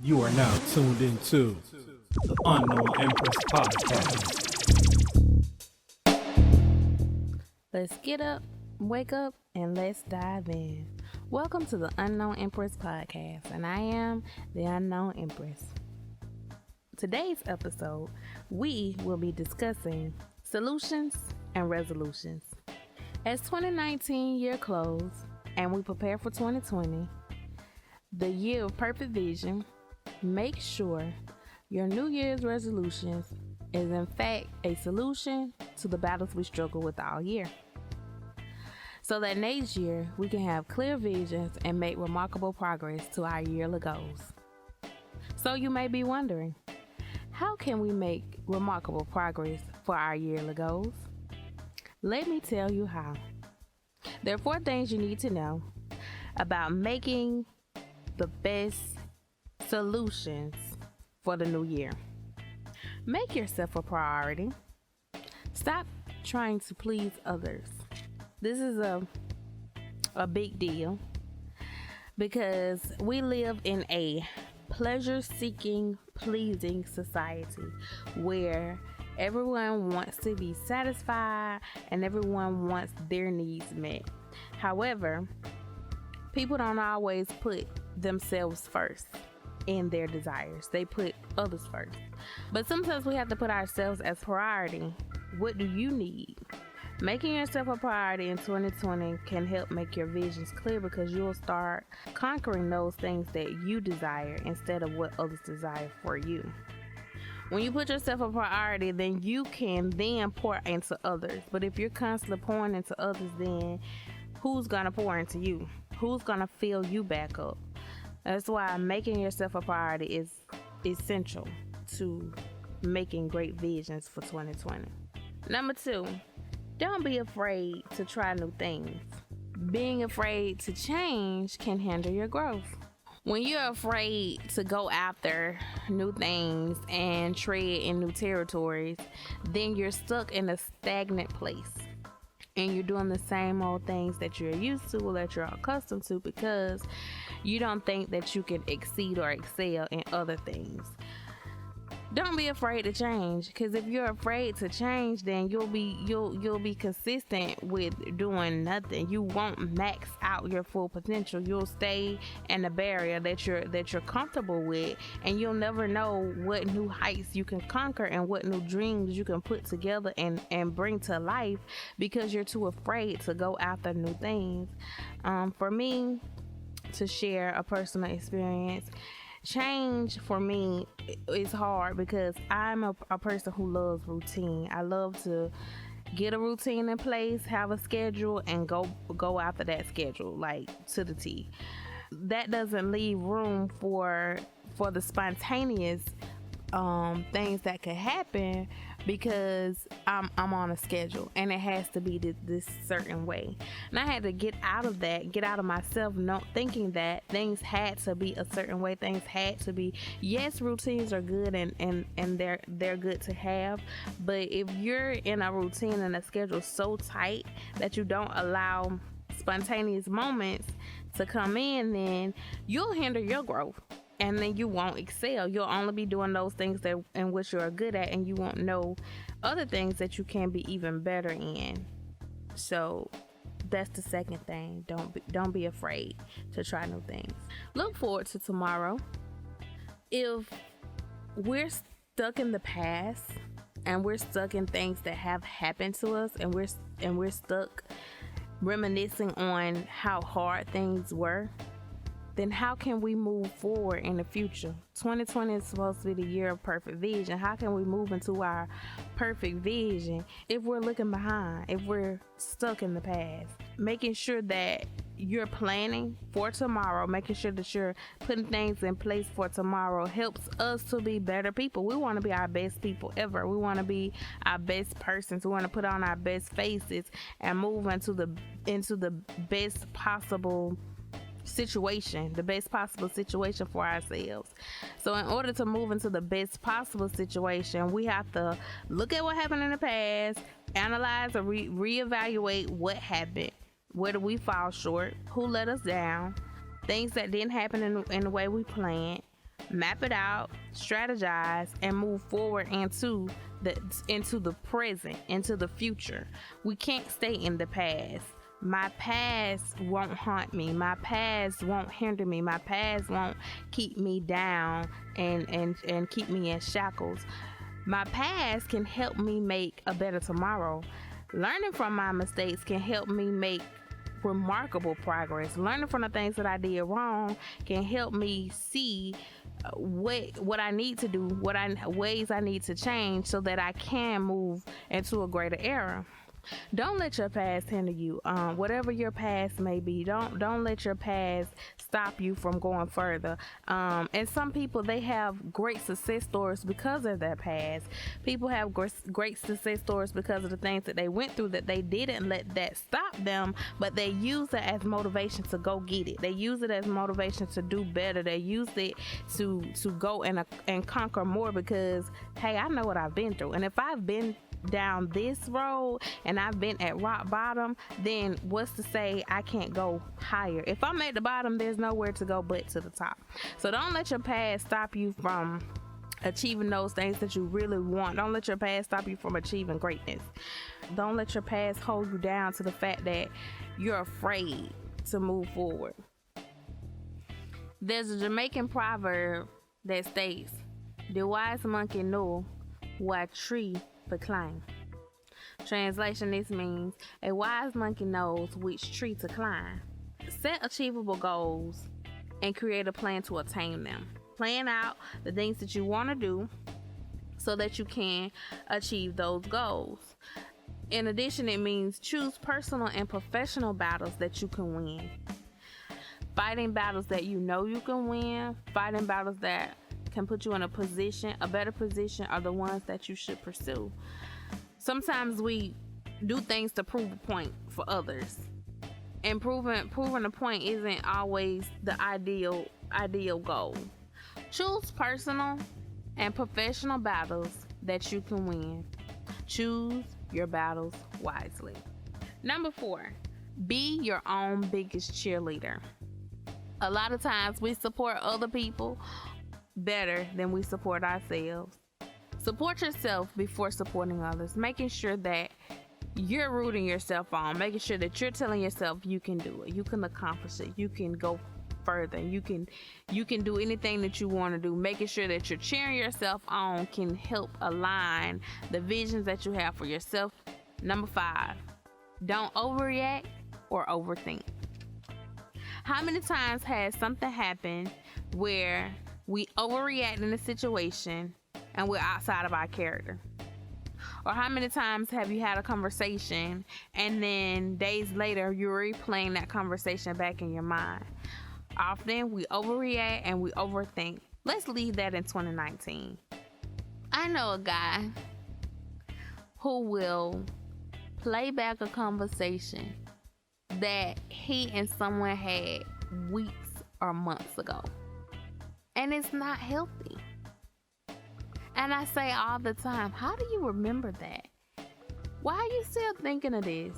You are now tuned into the Unknown Empress podcast. Let's get up, wake up, and let's dive in. Welcome to the Unknown Empress podcast, and I am the Unknown Empress. Today's episode, we will be discussing solutions and resolutions. As 2019 year close and we prepare for 2020, the year of perfect vision, make sure your New Year's resolutions is in fact a solution to the battles we struggle with all year. So that next year we can have clear visions and make remarkable progress to our yearly goals. So you may be wondering, how can we make remarkable progress for our yearly goals? Let me tell you how. There are 4 things you need to know about making the best solutions for the new year. Make yourself a priority. Stop trying to please others. This is a big deal because we live in a pleasure-seeking, pleasing society where everyone wants to be satisfied and everyone wants their needs met. However, people don't always put themselves first in their desires. They put others first. But sometimes we have to put ourselves as priority. What do you need? Making yourself a priority in 2020 can help make your visions clear because you'll start conquering those things that you desire instead of what others desire for you. When you put yourself a priority, then you can then pour into others. But if you're constantly pouring into others, then who's going to pour into you? Who's going to fill you back up? That's why making yourself a priority is essential to making great visions for 2020. Number 2, don't be afraid to try new things. Being afraid to change can hinder your growth. When you're afraid to go after new things and tread in new territories, then you're stuck in a stagnant place. And you're doing the same old things that you're used to or that you're accustomed to because you don't think that you can exceed or excel in other things. Don't be afraid to change, because if you're afraid to change, then you'll be consistent with doing nothing. You won't max out your full potential. You'll stay in the barrier that you're comfortable with, and you'll never know what new heights you can conquer and what new dreams you can put together and bring to life because you're too afraid to go after new things. For me, to share a personal experience, change for me is hard because I'm a person who loves routine. I love to get a routine in place, have a schedule, and go after that schedule, like to the T. That doesn't leave room for the spontaneous things that could happen because I'm on a schedule and it has to be this certain way. And I had to get out of myself, not thinking that things had to be a certain way. Things had to be, yes, routines are good and they're good to have, but if you're in a routine and a schedule so tight that you don't allow spontaneous moments to come in, then you'll hinder your growth. And then you won't excel. You'll only be doing those things that in which you're good at, and you won't know other things that you can be even better in. So that's the second thing. Don't be afraid to try new things. Look forward to tomorrow. If we're stuck in the past and we're stuck in things that have happened to us, and we're stuck reminiscing on how hard things were, then how can we move forward in the future? 2020 is supposed to be the year of perfect vision. How can we move into our perfect vision if we're looking behind, if we're stuck in the past? Making sure that you're planning for tomorrow, making sure that you're putting things in place for tomorrow helps us to be better people. We want to be our best people ever. We want to be our best persons. We want to put on our best faces and move into the best possible situation, the best possible situation for ourselves. So in order to move into the best possible situation, we have to look at what happened in the past, analyze or reevaluate what happened, where do we fall short, who let us down, things that didn't happen in the way we planned, map it out, strategize, and move forward into the present, into the future. We can't stay in the past. My past won't haunt me. My past won't hinder me. My past won't keep me down and keep me in shackles. My past can help me make a better tomorrow. Learning from my mistakes can help me make remarkable progress. Learning from the things that I did wrong can help me see what I need to do, ways I need to change so that I can move into a greater era. Don't let your past hinder you. Whatever your past may be, don't let your past stop you from going further. And some people, they have great success stories because of their past. People have great success stories because of the things that they went through, that they didn't let that stop them, but they use it as motivation to go get it. They use it as motivation to do better. They use it to go and conquer more because, hey, I know what I've been through. And if I've been down this road and I've been at rock bottom, then what's to say I can't go higher? If I'm at the bottom, there's nowhere to go but to the top. So don't let your past stop you from achieving those things that you really want. Don't let your past stop you from achieving greatness. Don't let your past hold you down to the fact that you're afraid to move forward. There's a Jamaican proverb that states, "The wise monkey know what tree to climb." Translation, this means a wise monkey knows which tree to climb. Set achievable goals and create a plan to attain them. Plan out the things that you want to do so that you can achieve those goals. In addition, it means choose personal and professional battles that you can win. Fighting battles that you know you can win, fighting battles that can put you in a better position, are the ones that you should pursue. Sometimes we do things to prove a point for others, and proving a point isn't always the ideal goal. Choose personal and professional battles that you can win. Choose your battles wisely. Number 4, be your own biggest cheerleader. A lot of times we support other people better than we support ourselves. Support yourself before supporting others, making sure that you're rooting yourself on, making sure that you're telling yourself you can do it, you can accomplish it, you can go further, you can do anything that you want to do. Making sure that you're cheering yourself on can help align the visions that you have for yourself. Number 5, don't overreact or overthink. How many times has something happened where we overreact in a situation and we're outside of our character? Or how many times have you had a conversation and then days later you're replaying that conversation back in your mind? Often we overreact and we overthink. Let's leave that in 2019. I know a guy who will play back a conversation that he and someone had weeks or months ago. And it's not healthy. And I say all the time, how do you remember that? Why are you still thinking of this?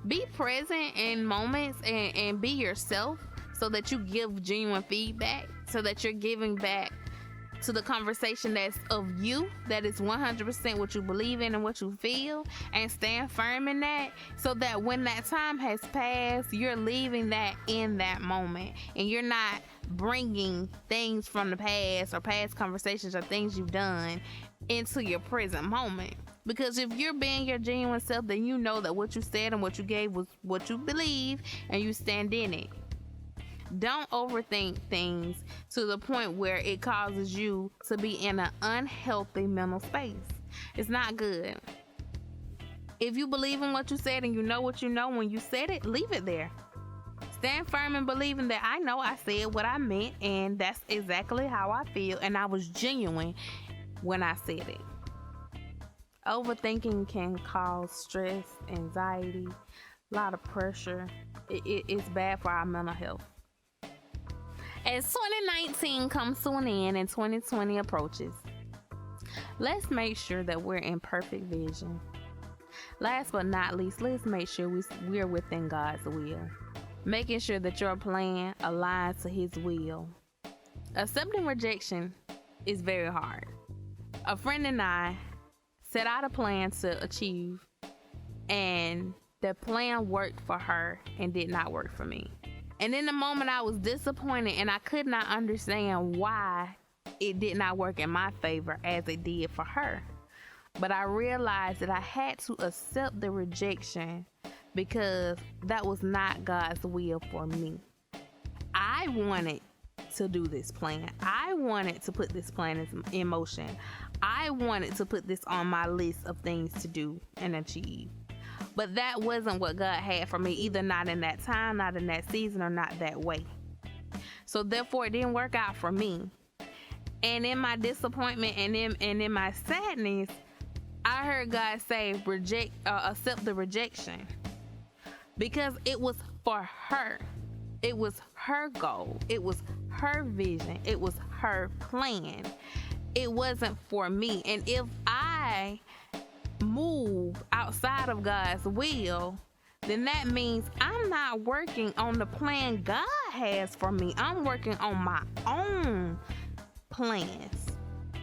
Be present in moments and be yourself so that you give genuine feedback, so that you're giving back to the conversation that's of you, that is 100% what you believe in and what you feel, and stand firm in that, so that when that time has passed, you're leaving that in that moment and you're not bringing things from the past or past conversations or things you've done into your present moment. Because if you're being your genuine self, then you know that what you said and what you gave was what you believe and you stand in it. Don't overthink things to the point where it causes you to be in an unhealthy mental space. It's not good. If you believe in what you said and you know what you know when you said it, leave it there. Stand firm in believing that I know I said what I meant and that's exactly how I feel and I was genuine when I said it. Overthinking can cause stress, anxiety, a lot of pressure. It's bad for our mental health. As 2019 comes to an end and 2020 approaches, let's make sure that we're in perfect vision. Last but not least, let's make sure we're within God's will. Making sure that your plan aligns to His will. Accepting rejection is very hard. A friend and I set out a plan to achieve, and the plan worked for her and did not work for me. And in the moment, I was disappointed, and I could not understand why it did not work in my favor as it did for her. But I realized that I had to accept the rejection because that was not God's will for me. I wanted to do this plan. I wanted to put this plan in motion. I wanted to put this on my list of things to do and achieve. But that wasn't what God had for me, either not in that time, not in that season, or not that way. So therefore, it didn't work out for me. And in my disappointment and in my sadness, I heard God say, accept the rejection. Because it was for her. It was her goal. It was her vision. It was her plan. It wasn't for me. And if I move outside of God's will, then that means I'm not working on the plan God has for me. I'm working on my own plans.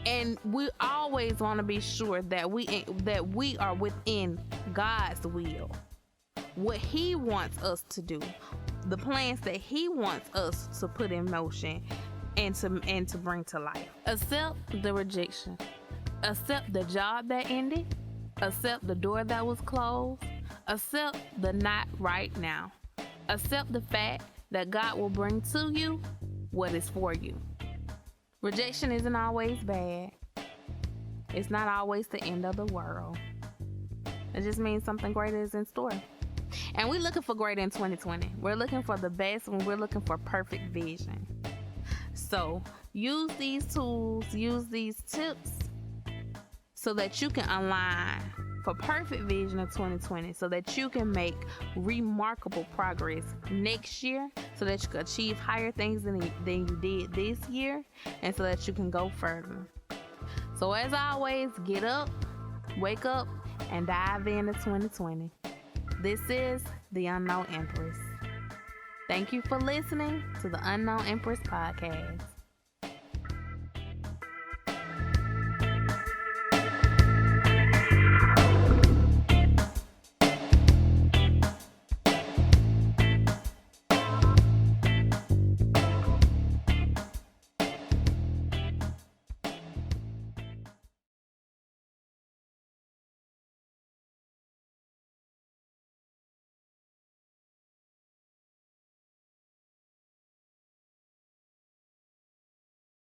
And we always want to be sure that we are within God's will. What He wants us to do, the plans that He wants us to put in motion and to bring to life. Accept the rejection. Accept the job that ended. Accept the door that was closed. Accept the not right now. Accept the fact that God will bring to you what is for you. Rejection isn't always bad. It's not always the end of the world. It just means something greater is in store. And we're looking for greater in 2020. We're looking for the best when we're looking for perfect vision. So use these tools, use these tips so that you can align for perfect vision of 2020, so that you can make remarkable progress next year, so that you can achieve higher things than you did this year, and so that you can go further. So as always, get up, wake up, and dive into 2020. This is The Unknown Empress. Thank you for listening to the Unknown Empress podcast.